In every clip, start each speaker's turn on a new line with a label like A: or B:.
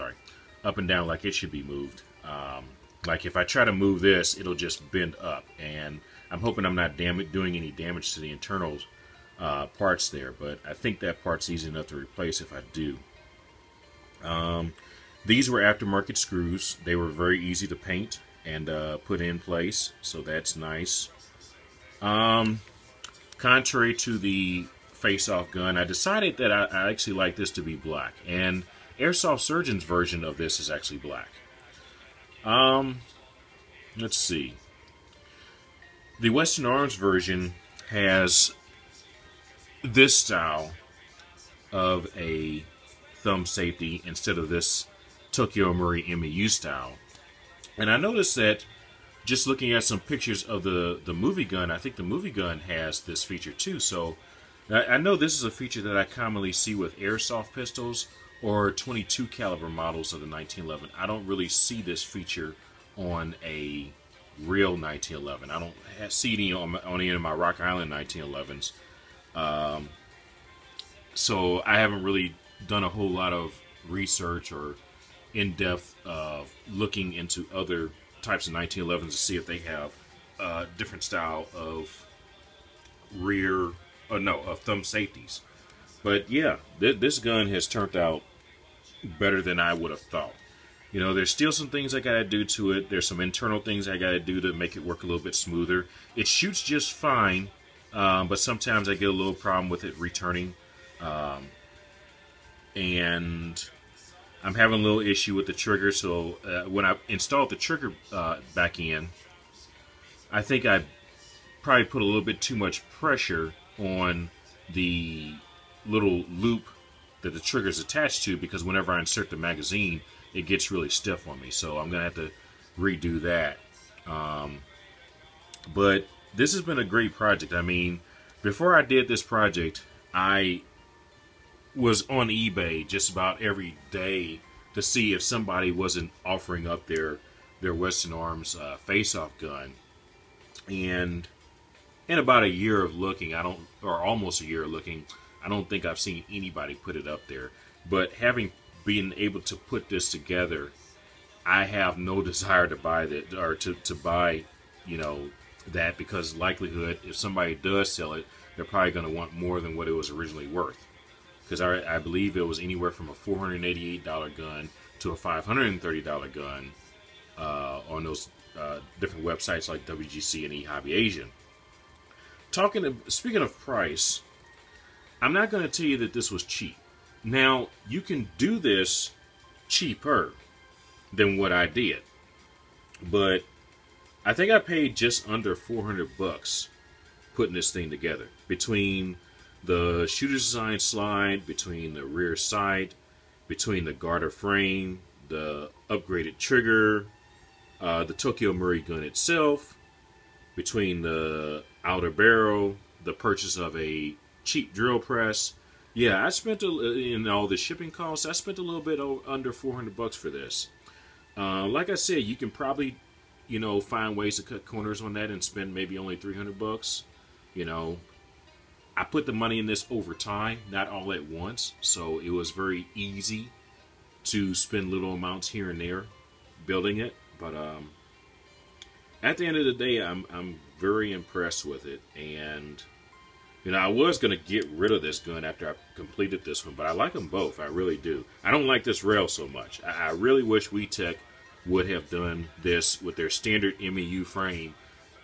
A: sorry, up and down like it should be moved. Like if I try to move this, it'll just bend up, and I'm hoping I'm not doing any damage to the internal parts there, but I think that part's easy enough to replace if I do. These were aftermarket screws. They were very easy to paint and put in place, so that's nice. Contrary to the face-off gun, I decided that I actually like this to be black, and Airsoft Surgeon's version of this is actually black. Let's see. The Western Arms version has this style of a thumb safety instead of this Tokyo Marui MEU style. And I noticed that just looking at some pictures of the movie gun, I think the movie gun has this feature too. So I know this is a feature that I commonly see with airsoft pistols or 22 caliber models of the 1911. I don't really see this feature on a real 1911. I don't see any on any of my Rock Island 1911s. So I haven't really done a whole lot of research or in-depth looking into other types of 1911s to see if they have a different style of thumb safeties. But yeah, this gun has turned out better than I would have thought. You know, there's still some things I gotta do to it. There's some internal things I gotta do to make it work a little bit smoother. It shoots just fine, but sometimes I get a little problem with it returning. And I'm having a little issue with the trigger, so when I installed the trigger back in, I think I probably put a little bit too much pressure on the little loop that the trigger is attached to, because whenever I insert the magazine, it gets really stiff on me. So I'm going to have to redo that. But this has been a great project. I mean, before I did this project, I was on eBay just about every day to see if somebody wasn't offering up their Western Arms face-off gun. And in about a year of looking, or almost a year of looking, I don't think I've seen anybody put it up there. But having been able to put this together, I have no desire to buy that, or to buy, you know, that, because likelihood if somebody does sell it, they're probably going to want more than what it was originally worth. Because I believe it was anywhere from a $488 gun to a $530 gun on those different websites like WGC and eHobby Asian. Speaking of price, I'm not going to tell you that this was cheap. Now, you can do this cheaper than what I did, but I think I paid just under 400 bucks putting this thing together, between the shooter's design slide, between the rear sight, between the garter frame, the upgraded trigger, the Tokyo Marui gun itself, between the outer barrel, the purchase of a cheap drill press. Yeah, I spent, in all the shipping costs, I spent a little bit under 400 bucks for this. Like I said, you can probably, you know, find ways to cut corners on that and spend maybe only 300 bucks. You know, I put the money in this over time, not all at once, so it was very easy to spend little amounts here and there building it. But at the end of the day, I'm very impressed with it. And you know, I was going to get rid of this gun after I completed this one, but I like them both. I really do. I don't like this rail so much. I really wish WeTech would have done this with their standard MEU frame,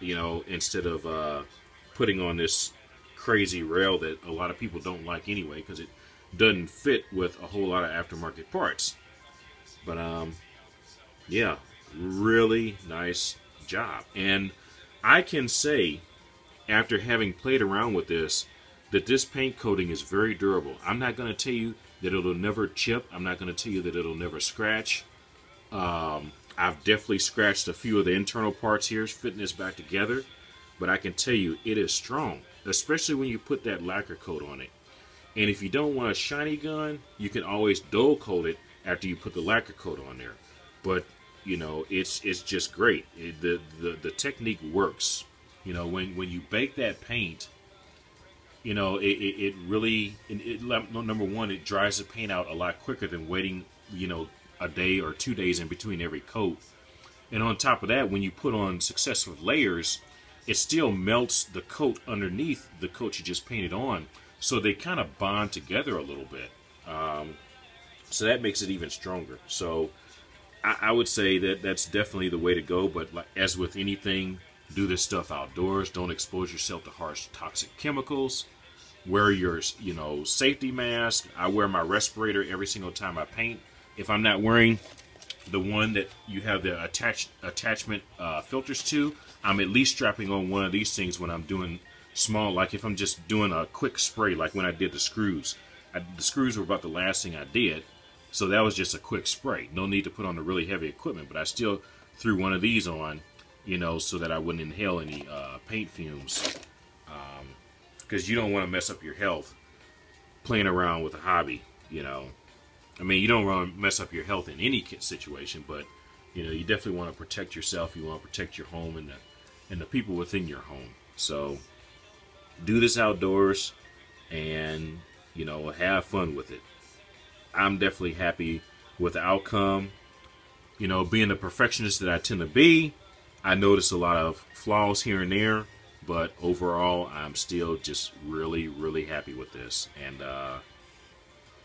A: you know, instead of putting on this crazy rail that a lot of people don't like anyway, because it doesn't fit with a whole lot of aftermarket parts. But yeah, really nice job. And I can say, after having played around with this, that this paint coating is very durable. I'm not going to tell you that it'll never chip. I'm not going to tell you that it'll never scratch. I've definitely scratched a few of the internal parts here fitting this back together, but I can tell you it is strong, especially when you put that lacquer coat on it. And if you don't want a shiny gun, you can always dull coat it after you put the lacquer coat on there. But you know, it's just great. The technique works. You know, when you bake that paint, you know, it really, number one, it dries the paint out a lot quicker than waiting, you know, a day or 2 days in between every coat. And on top of that, when you put on successive layers, it still melts the coat underneath the coat you just painted on. So they kind of bond together a little bit. So that makes it even stronger. So I would say that that's definitely the way to go. But like, as with anything, do this stuff outdoors. Don't expose yourself to harsh, toxic chemicals. Wear your, safety mask. I wear my respirator every single time I paint. If I'm not wearing the one that you have the attachment filters to, I'm at least strapping on one of these things when I'm doing small, like if I'm just doing a quick spray, like when I did the screws. The screws were about the last thing I did, so that was just a quick spray. No need to put on the really heavy equipment, but I still threw one of these on, so that I wouldn't inhale any paint fumes, because you don't want to mess up your health playing around with a hobby. I mean, you don't want to mess up your health in any situation, but you definitely want to protect yourself. You want to protect your home and the people within your home. So do this outdoors and have fun with it. I'm definitely happy with the outcome. Being the perfectionist that I tend to be, I notice a lot of flaws here and there, but overall I'm still just really, really happy with this. And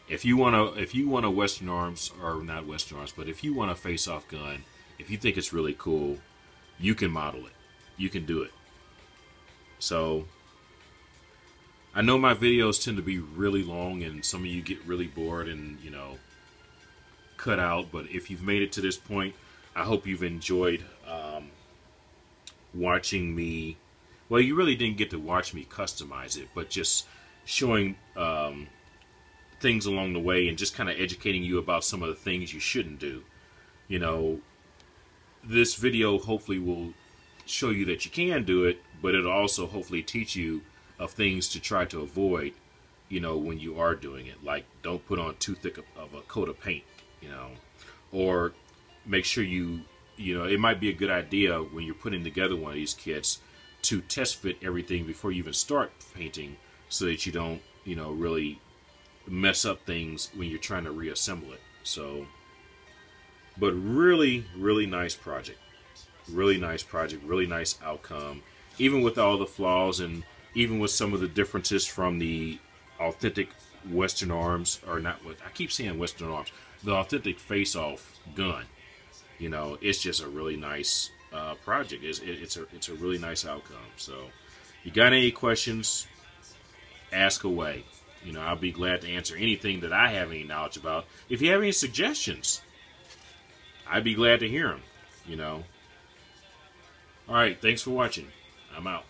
A: if you want a Western Arms, or not Western Arms, but if you want a face-off gun, if you think it's really cool, you can model it. You can do it. So I know my videos tend to be really long and some of you get really bored and, cut out. But if you've made it to this point, I hope you've enjoyed watching me. Well, you really didn't get to watch me customize it, but just showing things along the way and just kind of educating you about some of the things you shouldn't do. This video hopefully will show you that you can do it, but it'll also hopefully teach you of things to try to avoid, when you are doing it. Like, don't put on too thick of a coat of paint, or make sure it might be a good idea when you're putting together one of these kits to test fit everything before you even start painting, so that you don't, really mess up things when you're trying to reassemble it. So, but really, really nice project. Really nice project, really nice outcome. Even with all the flaws and even with some of the differences from the authentic Western Arms, or not what I keep saying Western Arms, the authentic face-off gun. It's just a really nice project. It's a really nice outcome. So, you got any questions? Ask away. I'll be glad to answer anything that I have any knowledge about. If you have any suggestions, I'd be glad to hear them. All right, thanks for watching. I'm out.